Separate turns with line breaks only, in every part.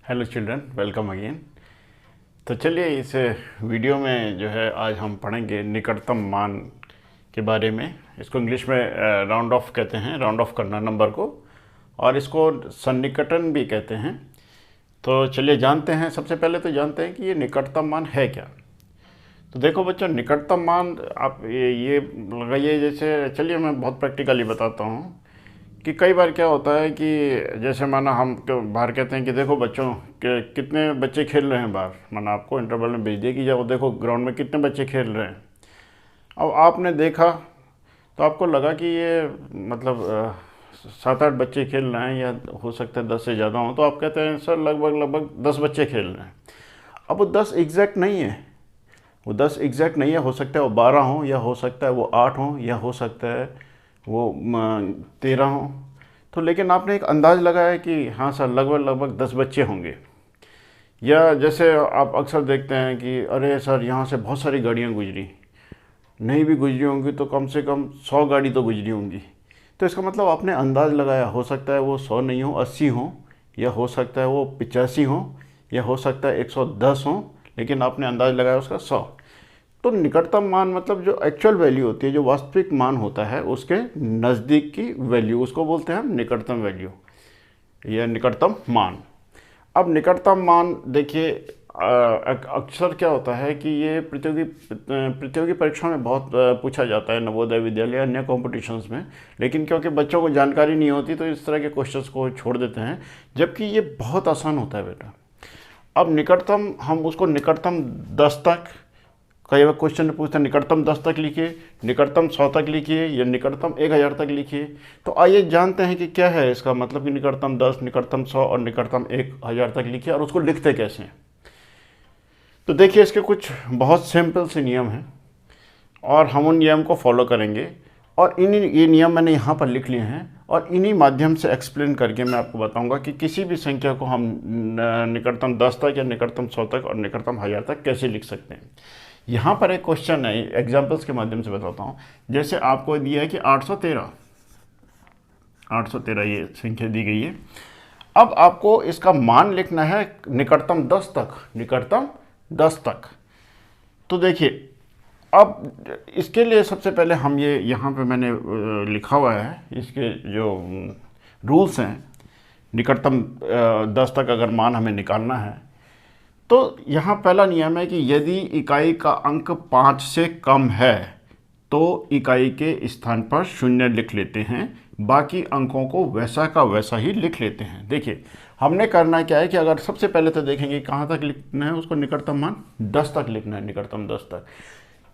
Hello children, welcome again. तो चलिए इस वीडियो में जो है आज हम पढ़ेंगे निकटतम मान के बारे में। इसको इंग्लिश में राउंड ऑफ कहते हैं, राउंड ऑफ करना नंबर को, और इसको सन्निकटन भी कहते हैं। तो चलिए जानते हैं, सबसे पहले तो जानते हैं कि ये निकटतम मान है क्या। तो देखो बच्चों, निकटतम मान आप ये लगाइए। जैसे चलिए मैं बहुत प्रैक्टिकली बताता हूँ कि कई बार क्या होता है कि जैसे माना हम बाहर कहते हैं कि देखो बच्चों के कितने बच्चे खेल रहे हैं बाहर, माना आपको इंटरवल में भेज दिया कि जाओ देखो ग्राउंड में कितने बच्चे खेल रहे हैं। अब आपने देखा तो आपको लगा कि ये मतलब 7-8 बच्चे खेल रहे हैं, या हो सकता है 10 से ज़्यादा हो। तो आप कहते हैं सर लगभग 10 बच्चे खेल रहे हैं। अब वो 10 एग्जैक्ट नहीं है, वो 10 एग्जैक्ट नहीं है। हो सकता है वो 12 हों, या हो सकता है वो 8 हों, या हो सकता है वो 13 हों। तो लेकिन आपने एक अंदाज़ लगाया कि हाँ सर लगभग 10 बच्चे होंगे। या जैसे आप अक्सर देखते हैं कि अरे सर यहाँ से बहुत सारी गाड़ियाँ गुजरी, नहीं भी गुजरी होंगी तो कम से कम 100 गाड़ी तो गुजरी होंगी। तो इसका मतलब आपने अंदाज़ लगाया, हो सकता है वो 100 नहीं हो, 80 हो, या हो सकता है वो 85 हो, या हो सकता है 110 हो, लेकिन आपने अंदाज़ लगाया उसका 100। तो निकटतम मान मतलब जो एक्चुअल वैल्यू होती है, जो वास्तविक मान होता है, उसके नज़दीक की वैल्यू, उसको बोलते हैं हम निकटतम वैल्यू या निकटतम मान। अब निकटतम मान देखिए, अक्सर क्या होता है कि ये प्रतियोगी परीक्षा में बहुत पूछा जाता है, नवोदय विद्यालय अन्य कॉम्पिटिशन्स में। लेकिन क्योंकि बच्चों को जानकारी नहीं होती तो इस तरह के क्वेश्चंस को छोड़ देते हैं, जबकि ये बहुत आसान होता है बेटा। अब निकटतम, हम उसको निकटतम 10 तक, कई बार क्वेश्चन पूछते हैं निकटतम 10 तक लिखिए, निकटतम 100 तक लिखिए, या निकटतम 1000 तक लिखिए। तो आइए जानते हैं कि क्या है इसका मतलब कि निकटतम 10, निकटतम 100 और निकटतम 1000 तक लिखिए, और उसको लिखते कैसे हैं। तो देखिए इसके कुछ बहुत सिंपल से नियम हैं, और हम उन नियम को फॉलो करेंगे। और ये नियम मैंने यहाँ पर लिख लिए हैं, और इन्हीं माध्यम से एक्सप्लेन करके मैं आपको बताऊँगा कि किसी भी संख्या को हम निकटतम 10 तक या निकटतम 100 तक और निकटतम 1000 तक कैसे लिख सकते हैं। यहाँ पर एक क्वेश्चन है, एग्जाम्पल्स के माध्यम से बताता हूँ। जैसे आपको दिया है कि 813 ये संख्या दी गई है। अब आपको इसका मान लिखना है निकटतम 10 तक, निकटतम 10 तक। तो देखिए अब इसके लिए सबसे पहले हम ये यहाँ पे मैंने लिखा हुआ है, इसके जो रूल्स हैं, निकटतम 10 तक अगर मान हमें निकालना है तो यहाँ पहला नियम है कि यदि इकाई का अंक 5 से कम है तो इकाई के स्थान पर 0 लिख लेते हैं, बाकी अंकों को वैसा का वैसा ही लिख लेते हैं। देखिए हमने करना क्या है कि अगर सबसे पहले तो देखेंगे कहाँ तक लिखना है उसको, निकटतम मान 10 तक लिखना है, निकटतम 10 तक।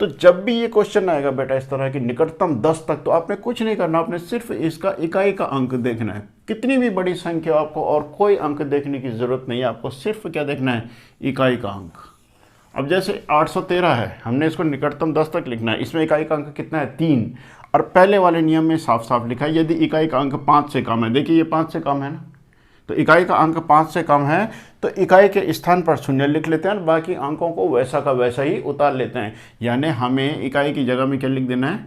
तो जब भी ये क्वेश्चन आएगा बेटा इस तरह कि निकटतम 10 तक, तो आपने कुछ नहीं करना, आपने सिर्फ इसका इकाई का अंक देखना है। कितनी भी बड़ी संख्या आपको और कोई अंक देखने की ज़रूरत नहीं है, आपको सिर्फ क्या देखना है, इकाई का अंक। अब जैसे 813 है, हमने इसको निकटतम 10 तक लिखना है, इसमें इकाई का अंक कितना है, 3। और पहले वाले नियम में साफ साफ लिखा है यदि इकाई का अंक 5 से कम है। देखिए ये 5 से कम है ना, तो इकाई का अंक 5 से कम है तो इकाई के स्थान पर 0 लिख लेते हैं और बाकी अंकों को वैसा का वैसा ही उतार लेते हैं। यानी हमें इकाई की जगह में क्या लिख देना है,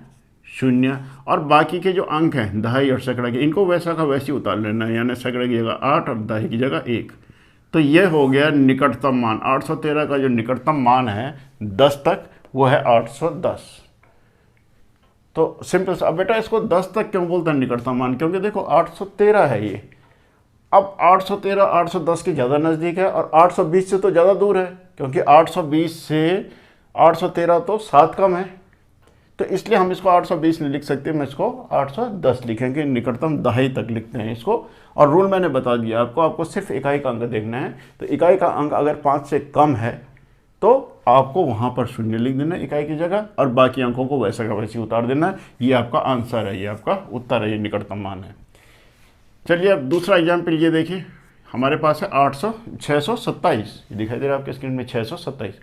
0, और बाकी के जो अंक हैं दहाई और सैकड़ा के, इनको वैसा का वैसे ही उतार लेना है। यानी सैकड़े की जगह 8 और दहाई की जगह 1। तो ये हो गया निकटतम मान। 813 का जो निकटतम मान है 10 तक, वो है 810। तो सिंपल सा। अब बेटा इसको 10 तक क्यों बोलते हैं निकटतम मान, क्योंकि देखो 813 है ये। अब 813 810 के ज़्यादा नज़दीक है, और 820 से तो ज़्यादा दूर है, क्योंकि 820 से 813 तो 7 कम है। तो इसलिए हम इसको 820 नहीं लिख सकते, मैं इसको 810 लिखेंगे, निकटतम दहाई तक लिखते हैं इसको। और रूल मैंने बता दिया आपको, आपको सिर्फ इकाई का अंक देखना है। तो इकाई का अंक अगर 5 से कम है तो आपको वहाँ पर 0 लिख देना है इकाई की जगह, और बाकी अंकों को वैसा का वैसे उतार देना है। ये आपका आंसर है, ये आपका उत्तर है, ये निकटतम मान है। चलिए अब दूसरा एग्जाम्पल ये देखिए, हमारे पास है 627, ये दिखाई दे रहा है आपके स्क्रीन में, 627।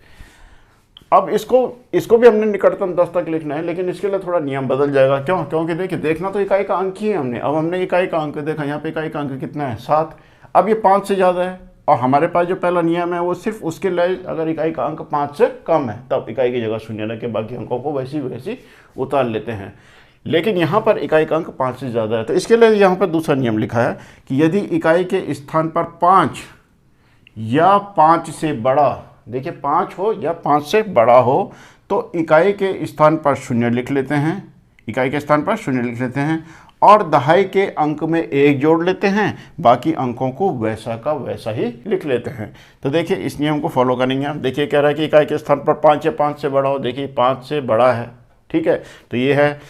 अब इसको भी हमने निकटतम 10 तक लिखना है, लेकिन इसके लिए थोड़ा नियम बदल जाएगा। क्यों? क्योंकि देखिए देखना तो इकाई का अंक ही है हमने। अब हमने इकाई का अंक देखा, यहाँ पे इकाई का अंक कितना है, 7। अब ये 5 से ज़्यादा है, और हमारे पास जो पहला नियम है वो सिर्फ उसके लिए, अगर इकाई का अंक 5 से कम है तब इकाई की जगह 0 रख के बाकी अंकों को वैसी उतार लेते हैं। लेकिन यहाँ पर इकाई का अंक 5 से ज़्यादा है, तो इसके लिए यहाँ पर दूसरा नियम लिखा है कि यदि इकाई के स्थान पर 5 या 5 से बड़ा, देखिए 5 हो या 5 से बड़ा हो तो इकाई के स्थान पर शून्य लिख लेते हैं, इकाई के स्थान पर शून्य लिख लेते हैं और दहाई के अंक में 1 जोड़ लेते हैं, बाकी अंकों को वैसा का वैसा ही लिख लेते हैं। तो देखिए इस नियम को फॉलो करेंगे हम। देखिए कह रहा है कि इकाई के स्थान पर 5 या 5 से बड़ा हो, देखिए 5 से बड़ा है, ठीक है, तो ये है,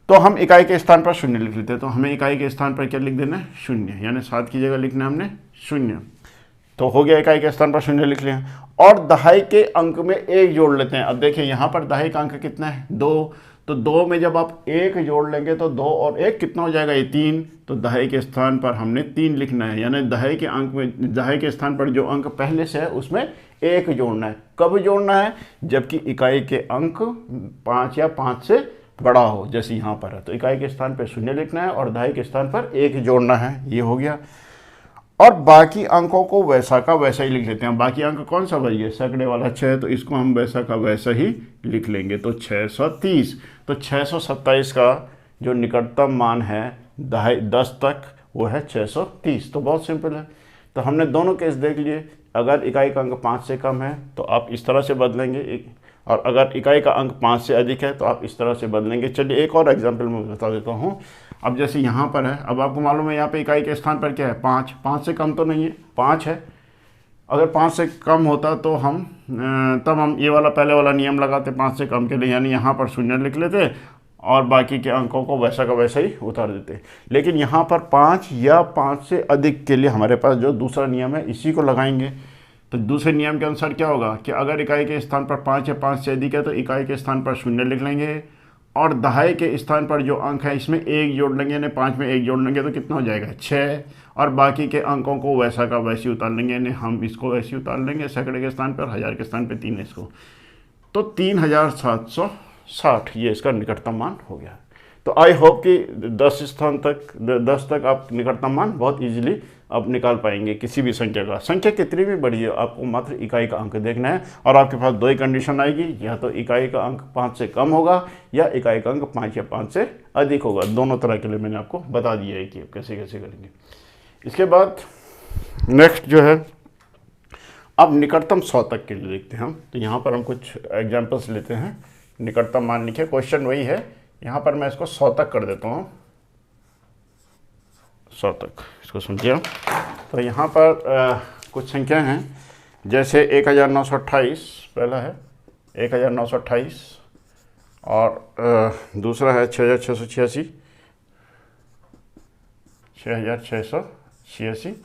तो हम इकाई के स्थान पर शून्य लिख लेते हैं। तो हमें इकाई के स्थान पर क्या लिख देना है, शून्य, यानी 7 की जगह लिखना है हमने शून्य, तो हो गया, इकाई के स्थान पर शून्य लिख लिया। और दहाई के अंक में 1 जोड़ लेते हैं। अब देखिए यहाँ पर दहाई का अंक कितना है, 2, तो 2 में जब आप 1 जोड़ लेंगे तो 2 और 1 कितना हो जाएगा, ये 3, तो दहाई के स्थान पर हमने 3 लिखना है, यानी दहाई के अंक में, दहाई के स्थान पर जो अंक पहले से है उसमें 1 जोड़ना है। कब जोड़ना है, जबकि इकाई के अंक 5 या 5 से बड़ा हो, जैसे यहाँ पर है, तो इकाई के स्थान पर शून्य लिखना है और दहाई के स्थान पर 1 जोड़ना है, ये हो गया। और बाकी अंकों को वैसा का वैसा ही लिख लेते हैं। बाकी अंक कौन सा भाई है, सैकड़े वाला 6, तो इसको हम वैसा का वैसा ही लिख लेंगे, तो 630। तो 627 का जो निकटतम मान है 10 तक वो है 630। तो बहुत सिंपल है। तो हमने दोनों केस देख लिए। अगर इकाई का अंक 5 से कम है तो आप इस तरह से बदलेंगे, और अगर इकाई का अंक 5 से अधिक है तो आप इस तरह से बदलेंगे। चलिए एक और एग्जाम्पल मैं बता देता हूँ। अब जैसे यहाँ पर है, अब आपको मालूम है यहाँ पे इकाई के स्थान पर क्या है, 5, 5 से कम तो नहीं है, 5 है। अगर 5 से कम होता तो हम तब हम ये वाला पहले वाला नियम लगाते 5 से कम के लिए, यानी यहाँ पर शून्य लिख लेते और बाकी के अंकों को वैसा का वैसा ही उतार देते। लेकिन यहाँ पर 5 या 5 से अधिक के लिए हमारे पास जो दूसरा नियम है इसी को लगाएंगे। तो दूसरे नियम के अनुसार क्या होगा कि अगर इकाई के स्थान पर 5 या 5 से अधिक है तो इकाई के स्थान पर शून्य लिख लेंगे और दहाई के स्थान पर जो अंक है इसमें 1 जोड़ लेंगे, यानी 5 में 1 जोड़ लेंगे तो कितना हो जाएगा, 6, और बाकी के अंकों को वैसा का वैसे उतार लेंगे, यानी हम इसको वैसे उतार लेंगे सैकड़े के स्थान पर, 1000 के स्थान पर 3 है इसको, तो 3760 ये इसका निकटतम मान हो गया। तो आई होप कि 10 तक आप निकटतम मान बहुत इजीली आप निकाल पाएंगे किसी भी संख्या का। संख्या कितनी भी बड़ी है आपको मात्र इकाई का अंक देखना है और आपके पास 2 ही कंडीशन आएगी, या तो इकाई का अंक 5 से कम होगा या इकाई का अंक 5 या 5 से अधिक होगा। दोनों तरह के लिए मैंने आपको बता दिया है कि आप कैसे कैसे करेंगे। इसके बाद नेक्स्ट जो है अब निकटतम 100 तक के लिए देखते हैं हम। तो यहाँ पर हम कुछ एग्जाम्पल्स लेते हैं। निकटतम मान लिखे, क्वेश्चन वही है, यहाँ पर मैं इसको 100 तक कर देता हूँ, 100 तक, इसको समझिए। तो यहाँ पर कुछ संख्या हैं, जैसे 1928 पहला है 1928 और दूसरा है 6686, 6686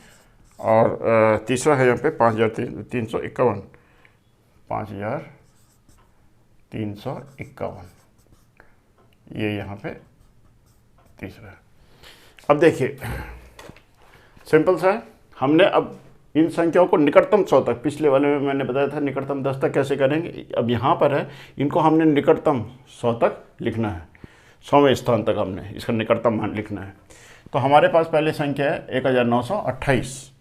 और तीसरा है यहाँ पे 5351, 5351, ये यहाँ पे तीसरा है। अब देखिए सिंपल सा है, हमने अब इन संख्याओं को निकटतम 100 तक, पिछले वाले में मैंने बताया था निकटतम 10 तक कैसे करेंगे, अब यहाँ पर है इनको हमने निकटतम 100 तक लिखना है, 100वें स्थान तक हमने इसका निकटतम मान लिखना है। तो हमारे पास पहले संख्या है 1928।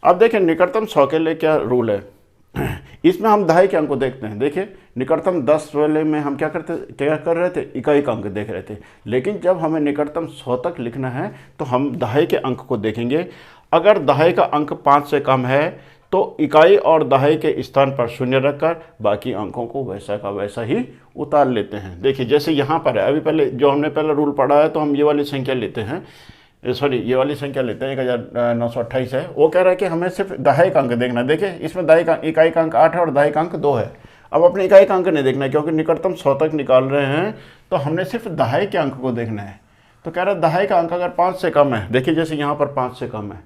अब देखिए निकटतम 100 के लिए क्या रूल है, इसमें हम दहाई के अंक को देखते हैं। देखिए निकटतम 10 वाले में हम क्या कर रहे थे, इकाई का अंक देख रहे थे, लेकिन जब हमें निकटतम 100 तक लिखना है तो हम दहाई के अंक को देखेंगे। अगर दहाई का अंक 5 से कम है तो इकाई और दहाई के स्थान पर शून्य रखकर बाकी अंकों को वैसा का वैसा ही उतार लेते हैं। देखिए जैसे यहाँ पर है, अभी पहले जो हमने पहला रूल पढ़ा है, तो हम ये वाली संख्या लेते हैं, सॉरी ये वाली संख्या लेते हैं 1928 है, वो कह रहा है कि हमें सिर्फ दहाई का अंक देखना है। देखिए इसमें दहाई का इकाई का अंक 8 है और दहाई का अंक 2 है। अब अपने इकाई का अंक नहीं देखना है क्योंकि निकटतम 100 तक निकाल रहे हैं, तो हमने सिर्फ दहाई के अंक को देखना है। तो कह रहा है दहाई का अंक अगर 5 से कम है, देखिए जैसे यहाँ पर 5 से कम है,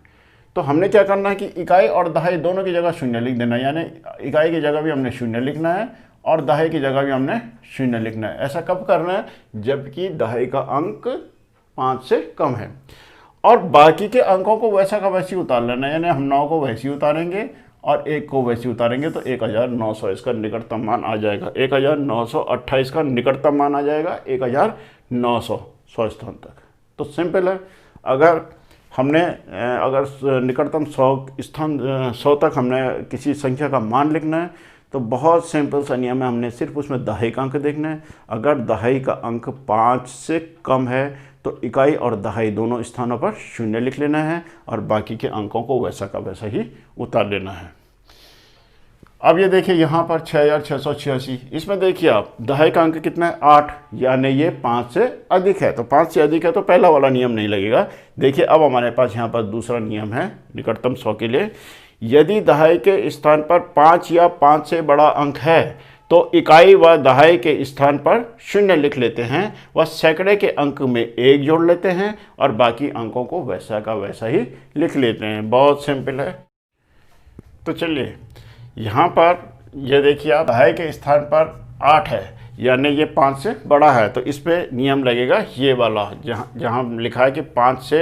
तो हमने क्या करना है कि इकाई और दहाई दोनों की जगह शून्य लिख देना है, यानी इकाई की जगह भी हमने शून्य लिखना है और दहाई की जगह भी हमने शून्य लिखना है। ऐसा कब करना है, जबकि दहाई का अंक 5 से कम है। और बाकी के अंकों को वैसा का वैसे उतार लेना है, यानी हम 9 को वैसे उतारेंगे और 1 को वैसे उतारेंगे, तो 1900 इसका निकटतम मान आ जाएगा। 1928 का निकटतम मान आ जाएगा 1900 100 स्थान तक। तो सिंपल है, अगर हमने निकटतम 100 तक हमने किसी संख्या का मान लिखना है तो बहुत सिंपल सा नियम है, हमने सिर्फ उसमें दहाई का अंक देखना है। अगर दहाई का अंक 5 से कम है तो इकाई और दहाई दोनों स्थानों पर शून्य लिख लेना है और बाकी के अंकों को वैसा का वैसा ही उतार लेना है। अब ये देखिए यहाँ पर 6686, इसमें देखिए आप दहाई का अंक कितना है 8, यानी ये 5 से अधिक है। तो 5 से अधिक है तो पहला वाला नियम नहीं लगेगा। देखिए अब हमारे पास यहाँ पर दूसरा नियम है निकटतम 100 के लिए। यदि दहाई के स्थान पर 5 या 5 से बड़ा अंक है तो इकाई व दहाई के स्थान पर शून्य लिख लेते हैं व सैकड़े के अंक में 1 जोड़ लेते हैं और बाकी अंकों को वैसा का वैसा ही लिख लेते हैं। बहुत सिंपल है। तो चलिए यहाँ पर ये देखिए आप दहाई के स्थान पर 8 है, यानी ये 5 से बड़ा है, तो इस पे नियम लगेगा ये वाला, जहाँ लिखा है कि 5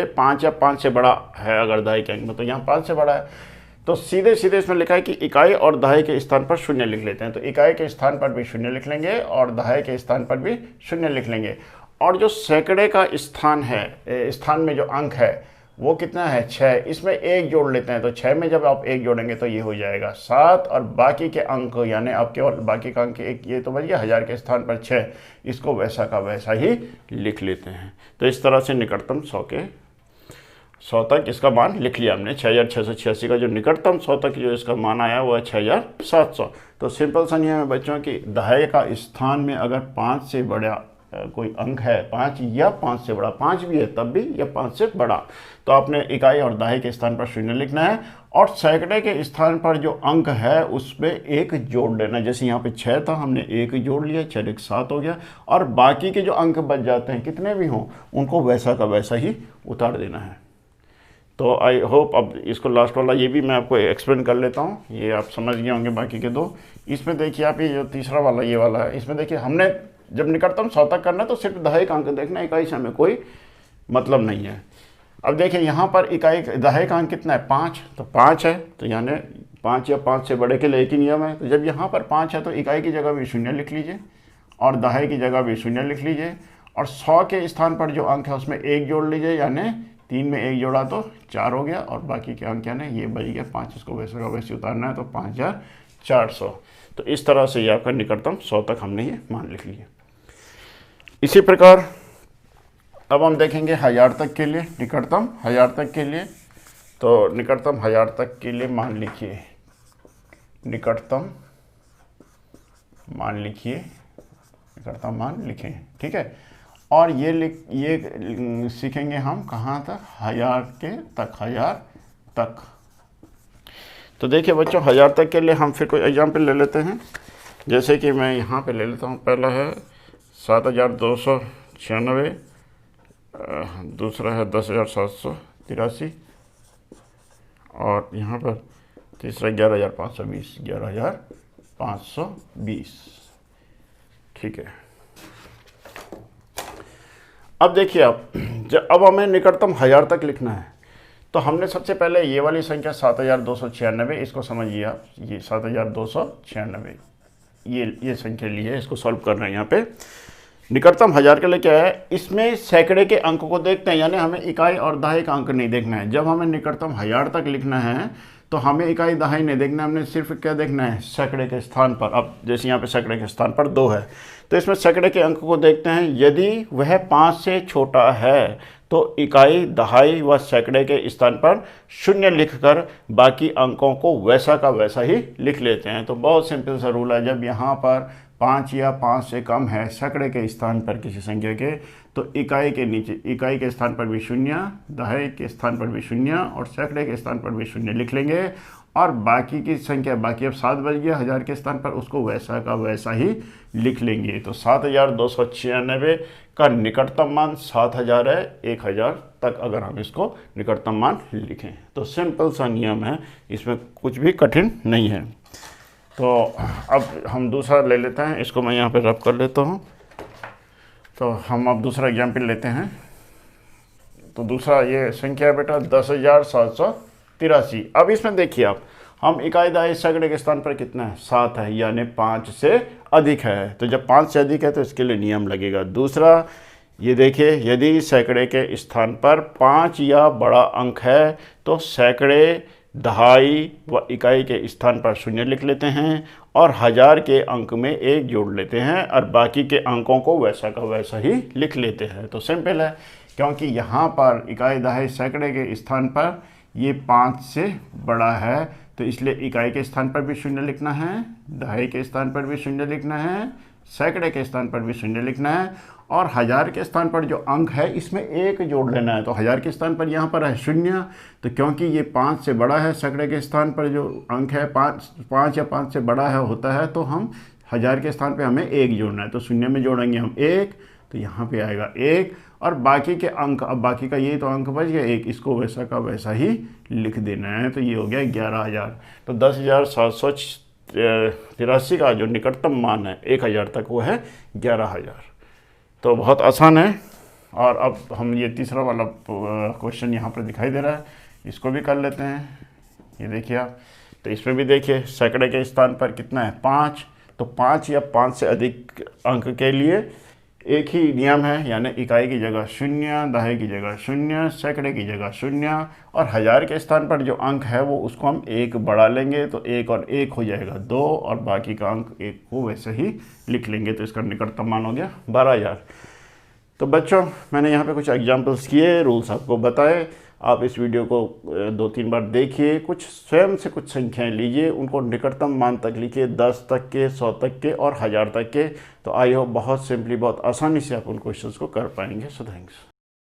या 5 से बड़ा है अगर दहाई के अंक में, तो यहाँ 5 से बड़ा है। तो सीधे सीधे इसमें लिखा है कि इकाई और दहाई के स्थान पर शून्य लिख लेते हैं। तो इकाई के स्थान पर भी शून्य लिख लेंगे और दहाई के स्थान पर भी शून्य लिख लेंगे। और जो सैकड़े का स्थान है, स्थान में जो अंक है वो कितना है 6, इसमें 1 जोड़ लेते हैं। तो 6 में जब आप 1 जोड़ेंगे तो ये हो जाएगा 7 और बाकी के अंक यानी आप केवल बाकी का अंक एक ये तो बच गया, 1000 के स्थान पर 6, इसको वैसा का वैसा ही लिख लेते हैं। तो इस तरह से निकटतम 100 तक इसका मान लिख लिया हमने। 6686 का जो निकटतम 100 तक जो इसका मान आया वो है 6700। तो सिंपल सा नियम है बच्चों की दहाई का स्थान में अगर 5 से बड़ा कोई अंक है, 5 या 5 से बड़ा, 5 भी है तब भी, या 5 से बड़ा, तो आपने इकाई और दहाई के स्थान पर शून्य लिखना है और सैकड़े के स्थान पर जो अंक है उसमें 1 जोड़ लेना। जैसे यहाँ पे 6 था, हमने 1 जोड़ लिया, 6 1 7 हो गया और बाकी के जो अंक बच जाते हैं कितने भी हों उनको वैसा का वैसा ही उतार देना है। तो आई होप अब इसको लास्ट वाला ये भी मैं आपको एक्सप्लेन कर लेता हूँ, ये आप समझ गए होंगे बाकी के दो। इसमें देखिए आप ये जो तीसरा वाला ये वाला है, इसमें देखिए हमने जब निकटतम 100 तक करना है तो सिर्फ दहाई का अंक देखना, इकाई से हमें कोई मतलब नहीं है। अब देखिए यहाँ पर इकाई दहाई का अंक कितना है 5, तो 5 है, तो यानी 5 या 5 से बड़े के लिए एक ही नियम है। तो जब यहाँ पर 5 है तो इकाई की जगह भी शून्य लिख लीजिए और दहाई की जगह भी शून्य लिख लीजिए और 100 के स्थान पर जो अंक है उसमें 1 जोड़ लीजिए, यानी 3 में 1 जोड़ा तो 4 हो गया और बाकी के अंक यानी ये बच गया 5, इसको वैसे का वैसे उतारना है तो 5400। तो इस तरह से ये आपका निकटतम 100 तक हमने ये मान लिख लिया। इसी प्रकार अब हम देखेंगे 1000 तक के लिए, निकटतम 1000 तक के लिए। तो निकटतम 1000 तक के लिए मान लिखिए, निकटतम मान लिखिए, निकटतम मान लिखें, ठीक है। और ये सीखेंगे हम कहाँ तक, 1000 के तक, 1000 तक। तो देखिए बच्चों 1000 तक के लिए हम फिर कोई एग्जाम्पल ले लेते हैं। जैसे कि मैं यहाँ पे ले लेता हूँ, पहला है 7296, दूसरा है 10783 और यहाँ पर तीसरा 11520, 11520, ठीक है। अब देखिए आप अब हमें निकटतम 1000 तक लिखना है तो हमने सबसे पहले ये वाली संख्या 7296, इसको समझिए आप, ये 7296 ये संख्या ली है, इसको सॉल्व करना है। यहाँ पे निकटतम 1000 के लिए क्या है, इसमें सैकड़े के अंक को देखते हैं, यानी हमें इकाई और दहाई का अंक नहीं देखना है। जब हमें निकटतम 1000 तक लिखना है तो हमें इकाई दहाई नहीं देखना, हमने सिर्फ क्या देखना है, सैकड़े के स्थान पर। अब जैसे यहाँ पे सैकड़े के स्थान पर 2 है तो इसमें सैकड़े के अंक को देखते हैं, यदि वह 5 से छोटा है तो इकाई दहाई व सैकड़े के स्थान पर शून्य लिखकर बाकी अंकों को वैसा का वैसा ही लिख लेते हैं। तो बहुत सिंपल सा रूल है, जब यहाँ पर 5 या 5 से कम है सैकड़े के स्थान पर किसी संख्या के, तो इकाई के नीचे, इकाई के स्थान पर भी शून्य, दहाई के स्थान पर भी शून्य और सैकड़े के स्थान पर भी शून्य लिख लेंगे और बाकी की संख्या, बाकी अब 7 बच गया 1000 के स्थान पर, उसको वैसा का वैसा ही लिख लेंगे। तो 7296 का निकटतम मान 7000 है, 1000 तक अगर हम इसको निकटतम मान लिखें तो सिंपल सा नियम है, इसमें कुछ भी कठिन नहीं है। तो अब हम दूसरा ले लेते हैं, इसको मैं यहाँ पे रब कर लेता हूँ। तो हम अब दूसरा एग्जाम्पल लेते हैं। तो दूसरा ये संख्या है बेटा 10783। अब इसमें देखिए आप, हम इकाई दहाई सैकड़े के स्थान पर कितना है 7 है, यानी 5 से अधिक है। तो जब 5 से अधिक है तो इसके लिए नियम लगेगा। दूसरा ये देखिए, यदि सैकड़े के स्थान पर 5 या बड़ा अंक है तो सैकड़े, दहाई व इकाई के स्थान पर शून्य लिख लेते हैं और 1000 के अंक में 1 जोड़ लेते हैं और बाकी के अंकों को वैसा का वैसा ही लिख लेते हैं। तो सिंपल है, क्योंकि यहाँ पर इकाई दहाई सैकड़े के स्थान पर ये 5 से बड़ा है, तो इसलिए इकाई के स्थान पर भी शून्य लिखना है, दहाई के स्थान पर भी शून्य लिखना है, सैकड़े के स्थान पर भी शून्य लिखना है, और हज़ार के स्थान पर जो अंक है इसमें 1 जोड़ लेना है। तो हज़ार के स्थान पर यहाँ पर है शून्य, तो क्योंकि ये 5 से बड़ा है, सैकड़े के स्थान पर जो अंक है 5 या 5 से बड़ा है होता है, तो हम हज़ार के स्थान पर हमें 1 जोड़ना है। तो शून्य में जोड़ेंगे हम 1, तो यहाँ पे आएगा 1, और बाकी के अंक, अब बाकी का ये तो अंक बच गया 1, इसको वैसा का वैसा ही लिख देना है। तो ये हो गया 11,000। तो 10,783 का जो निकटतम मान है 1,000 तक, वो है 11,000। तो बहुत आसान है। और अब हम ये तीसरा वाला क्वेश्चन यहाँ पर दिखाई दे रहा है, इसको भी कर लेते हैं। ये देखिए आप, तो इसमें भी देखिए सैकड़े के स्थान पर कितना है 5, तो 5 या 5 से अधिक अंक के लिए एक ही नियम है, यानी इकाई की जगह 0, दहाई की जगह 0, सैकड़े की जगह 0, और हज़ार के स्थान पर जो अंक है वो उसको हम 1 बढ़ा लेंगे, तो 1 और 1 हो जाएगा 2, और बाकी का अंक 1 को वैसे ही लिख लेंगे। तो इसका निकटतम मान हो गया 12,000। तो बच्चों, मैंने यहाँ पे कुछ एग्जाम्पल्स किए, रूल्स आपको बताए। आप इस वीडियो को 2-3 बार देखिए, कुछ स्वयं से कुछ संख्याएं लीजिए, उनको निकटतम मान तक लिखिए, 10 तक के, 100 तक के और 1000 तक के। तो आई होप बहुत सिंपली, बहुत आसानी से आप उन क्वेश्चंस को कर पाएंगे। So thanks.